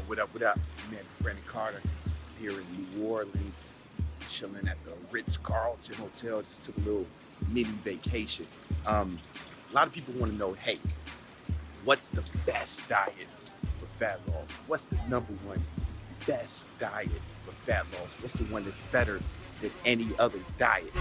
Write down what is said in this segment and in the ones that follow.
What up, what up? It's your man, Brandon Carter, here in New Orleans, chilling at the Ritz-Carlton Hotel. Just took a little mini vacation. A lot of people want to know, hey, what's the best diet for fat loss? What's the number one best diet for fat loss? What's the one that's better than any other diet?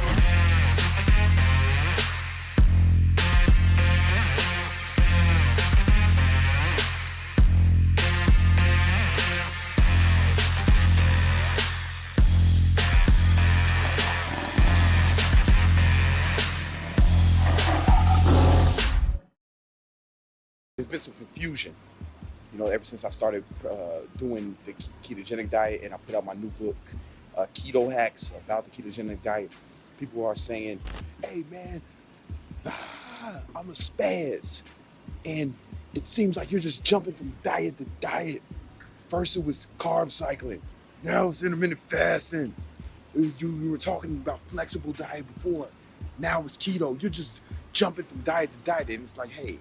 There's been some confusion, ever since I started doing the ketogenic diet and I put out my new book, Keto Hacks, about the ketogenic diet. People are saying, hey man, I'm a spaz. And it seems like you're just jumping from diet to diet. First it was carb cycling, now it's intermittent fasting. You were talking about flexible diet before, now it's keto. You're just jumping from diet to diet. And it's like, hey,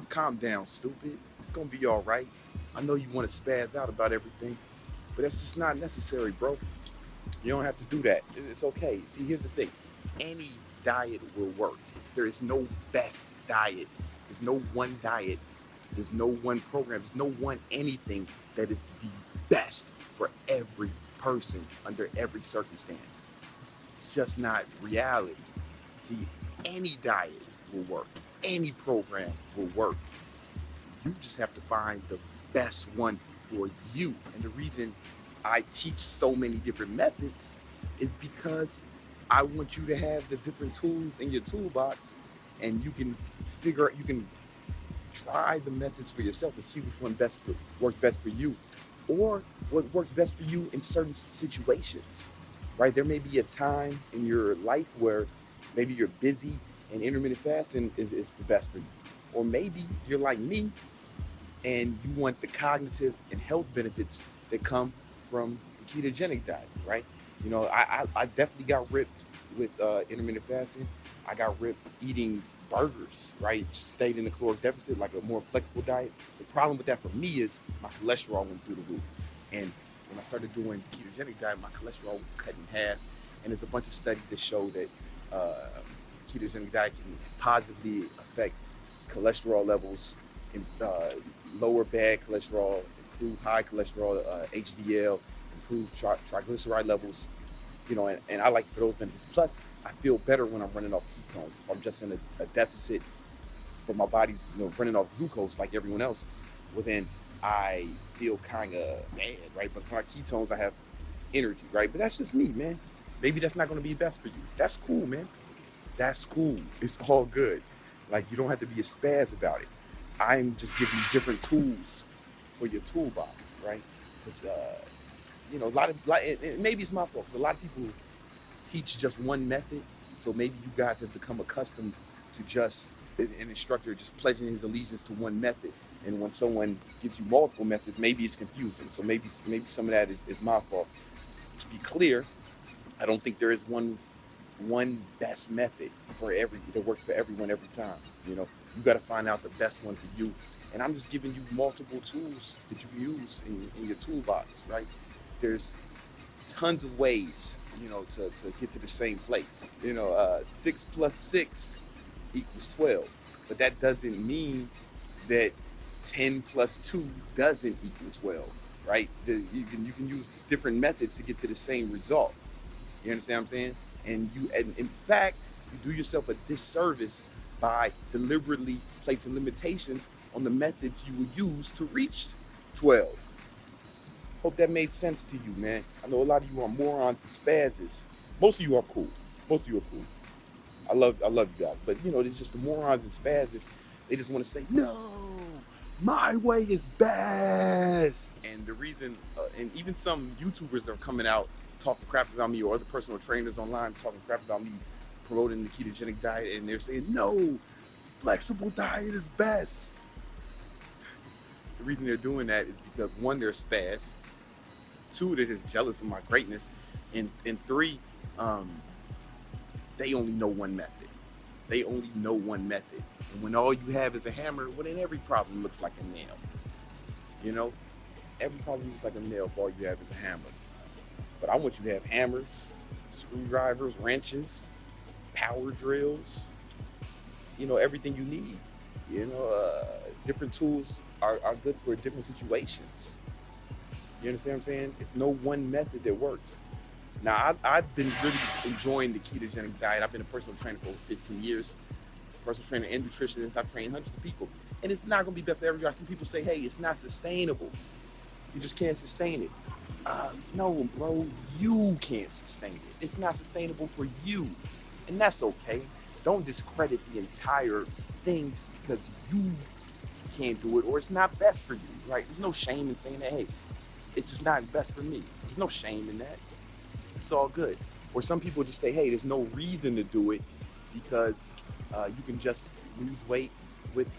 calm down, stupid. It's gonna be all right. I know you want to spaz out about everything, but that's just not necessary, bro. You don't have to do that. It's okay. See, here's the thing. Any diet will work. There is no best diet. There's no one diet. There's no one program. There's no one anything that is the best for every person under every circumstance. It's just not reality. See, any diet will work. Any program will work. You just have to find the best one for you. And the reason I teach so many different methods is because I want you to have the different tools in your toolbox, and you can try the methods for yourself and see which one works best for you, or what works best for you in certain situations, right? There may be a time in your life where maybe you're busy and intermittent fasting is the best for you. Or maybe you're like me and you want the cognitive and health benefits that come from the ketogenic diet, right? I definitely got ripped with intermittent fasting. I got ripped eating burgers, right? Just stayed in the caloric deficit, like a more flexible diet. The problem with that for me is my cholesterol went through the roof. And when I started doing ketogenic diet, my cholesterol was cut in half. And there's a bunch of studies that show that ketogenic diet can positively affect cholesterol levels, lower bad cholesterol, improve high cholesterol, HDL, improve triglyceride levels, and I like for those benefits. Plus, I feel better when I'm running off ketones. If I'm just in a deficit, but my body's running off glucose like everyone else, well then I feel kind of bad, right? But for my ketones, I have energy, right? But that's just me, man. Maybe that's not going to be best for you. That's cool, man. That's cool. It's all good. Like, you don't have to be a spaz about it. I'm just giving you different tools for your toolbox, right? Because, maybe it's my fault, because a lot of people teach just one method. So maybe you guys have become accustomed to just an instructor just pledging his allegiance to one method. And when someone gives you multiple methods, maybe it's confusing. So maybe some of that is my fault. To be clear, I don't think there is one best method that works for everyone every time. You got to find out the best one for you. And I'm just giving you multiple tools that you can use in your toolbox, right? There's tons of ways, to get to the same place. 6 plus 6 equals 12. But that doesn't mean that 10 plus 2 doesn't equal 12, right? You can use different methods to get to the same result. You understand what I'm saying? And in fact, you do yourself a disservice by deliberately placing limitations on the methods you will use to reach 12. Hope that made sense to you, man. I know a lot of you are morons and spazzes. Most of you are cool. I love you guys. But it's just the morons and spazzes. They just want to say, no, my way is best. And the reason, and even some YouTubers are coming out talking crap about me, or other personal trainers online talking crap about me promoting the ketogenic diet, and they're saying, no, flexible diet is best. The reason they're doing that is because, one, they're spaz. Two, they're just jealous of my greatness. And three, they only know one method. And when all you have is a hammer, well, then every problem looks like a nail. Every problem looks like a nail if all you have is a hammer. But I want you to have hammers, screwdrivers, wrenches, power drills, everything you need. Different tools are good for different situations. You understand what I'm saying? It's no one method that works. Now, I've been really enjoying the ketogenic diet. I've been a personal trainer for over 15 years, personal trainer and nutritionist. I've trained hundreds of people. And it's not going to be best for everybody. I see people say, hey, it's not sustainable. You just can't sustain it. No, bro, you can't sustain it. It's not sustainable for you. And that's okay. Don't discredit the entire thing just because you can't do it or it's not best for you, right? There's no shame in saying that, hey, it's just not best for me. There's no shame in that. It's all good. Or some people just say, hey, there's no reason to do it because you can just lose weight with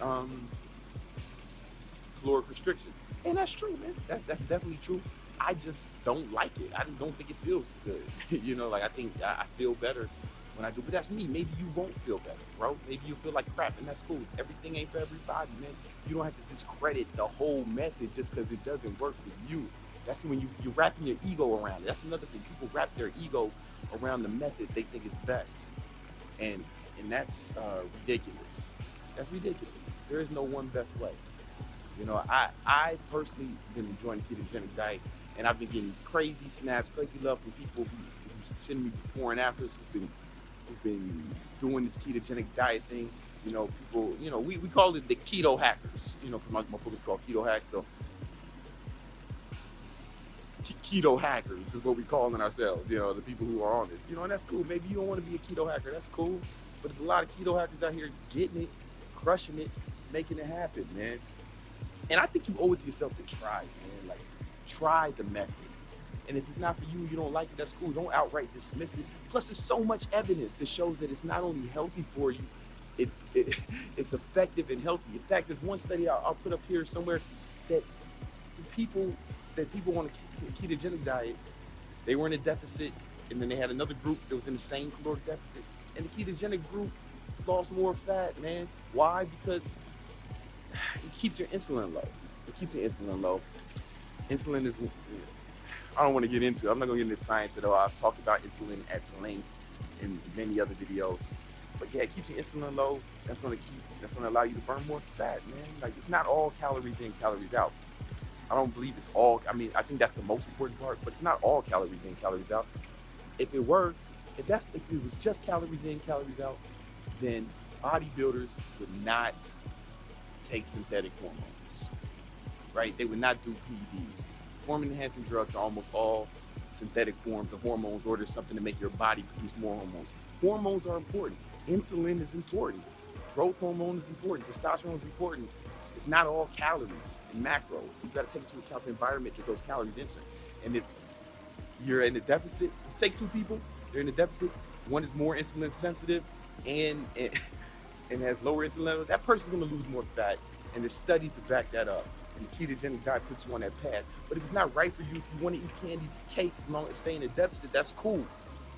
caloric restriction. And that's true, man. That's definitely true. I just don't like it. I just don't think it feels good. I think I feel better when I do. But that's me. Maybe you won't feel better, bro. Maybe you feel like crap, and that's cool. Everything ain't for everybody, man. You don't have to discredit the whole method just because it doesn't work for you. That's when you're wrapping your ego around it. That's another thing. People wrap their ego around the method they think is best. And that's ridiculous. That's ridiculous. There is no one best way. I personally been enjoying the ketogenic diet, and I've been getting crazy snaps, crazy love from people who send me before and afters who've been doing this ketogenic diet thing. People, we call it the keto hackers. Because my book is called Keto Hacks, so keto hackers is what we calling ourselves. The people who are on this. And that's cool. Maybe you don't want to be a keto hacker. That's cool. But there's a lot of keto hackers out here getting it, crushing it, making it happen, man. And I think you owe it to yourself to try, man. Like, try the method. And if it's not for you, you don't like it, that's cool. Don't outright dismiss it. Plus, there's so much evidence that shows that it's not only healthy for you, it's effective and healthy. In fact, there's one study I'll put up here somewhere that people on a ketogenic diet, they were in a deficit, and then they had another group that was in the same caloric deficit. And the ketogenic group lost more fat, man. Why? Because it keeps your insulin low. Insulin is, I don't want to get into it. I'm not going to get into science at all. I've talked about insulin at length in many other videos. But yeah, it keeps your insulin low. That's going to allow you to burn more fat, man. Like, it's not all calories in, calories out. I don't believe it's all, I think that's the most important part, but it's not all calories in, calories out. If it was just calories in, calories out, then bodybuilders would not take synthetic hormones, right? They would not do PEDs. Hormone-enhancing drugs are almost all synthetic forms of hormones, or there's something to make your body produce more hormones. Hormones are important. Insulin is important. Growth hormone is important. Testosterone is important. It's not all calories and macros. You've got to take into account the environment that those calories enter. And if you're in a deficit, take two people, they're in a deficit, one is more insulin sensitive and has lower insulin levels, that person's going to lose more fat. And there's studies to back that up. And the ketogenic diet puts you on that path. But if it's not right for you, if you want to eat candies and cakes as long as stay in a deficit, that's cool.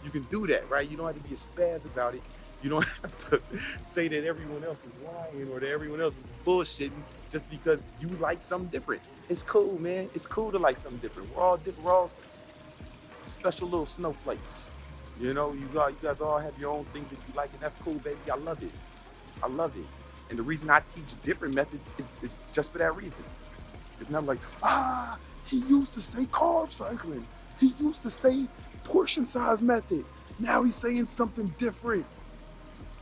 You can do that, right? You don't have to be a spaz about it. You don't have to say that everyone else is lying or that everyone else is bullshitting just because you like something different. It's cool, man. It's cool to like something different. We're all different. We're all special little snowflakes. You guys all have your own things that you like, and that's cool, baby. I love it. And the reason I teach different methods is just for that reason. It's not like, he used to say carb cycling. He used to say portion size method. Now he's saying something different.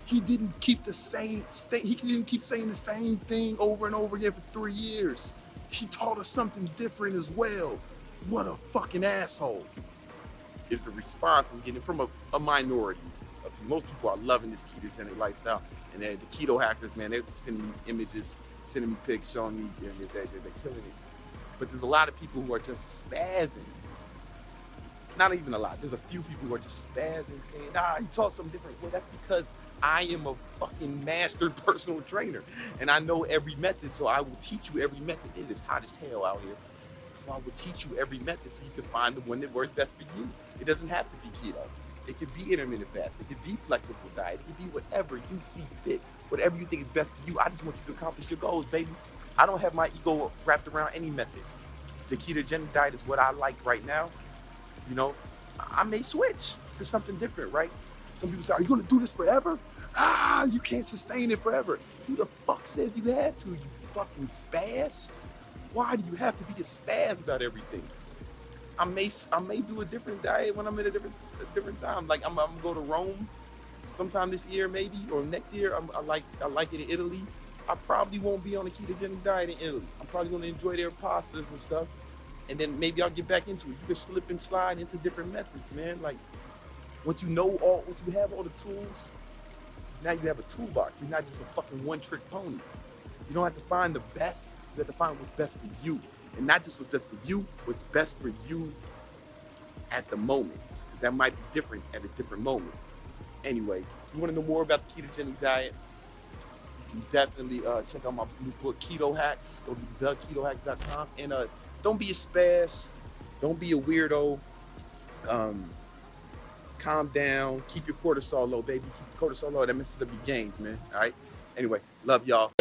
He didn't keep he didn't keep saying the same thing over and over again for 3 years. He taught us something different as well. What a fucking asshole. Is the response I'm getting from a minority of people. Most people are loving this ketogenic lifestyle. And the keto hackers, man, they're sending me images, sending me pics, showing me they're killing it. But there's a lot of people who are just spazzing. Not even a lot. There's a few people who are just spazzing, saying, he taught something different. Well, that's because I am a fucking master personal trainer. And I know every method, so I will teach you every method. It is hot as hell out here. So I will teach you every method so you can find the one that works best for you. It doesn't have to be keto. It could be intermittent fast. It could be flexible diet. It could be whatever you see fit. Whatever you think is best for you. I just want you to accomplish your goals, baby. I don't have my ego wrapped around any method. the ketogenic diet is what I like right now, you know, I may switch to something different, right? Some people say, are you gonna do this forever? You can't sustain it forever. Who the fuck says you had to, you fucking spaz? Why do you have to be a spaz about everything? I may do a different diet when I'm at a different time. Like I'm gonna go to Rome sometime this year, maybe, or next year. I like it in Italy. I probably won't be on a ketogenic diet in Italy. I'm probably gonna enjoy their pastas and stuff, and then maybe I'll get back into it. You can slip and slide into different methods, man. Like once you have all the tools, now you have a toolbox. You're not just a fucking one-trick pony. You don't have to find the best. You have to find what's best for you, and not just what's best for you. What's best for you at the moment, because that might be different at a different moment. Anyway, if you want to know more about the ketogenic diet, you can definitely check out my new book, Keto Hacks. Go to theketohacks.com. And don't be a spaz. Don't be a weirdo. Um, Calm down. Keep your cortisol low, baby. Keep your cortisol low. That messes up your gains, man. All right? Anyway, love y'all.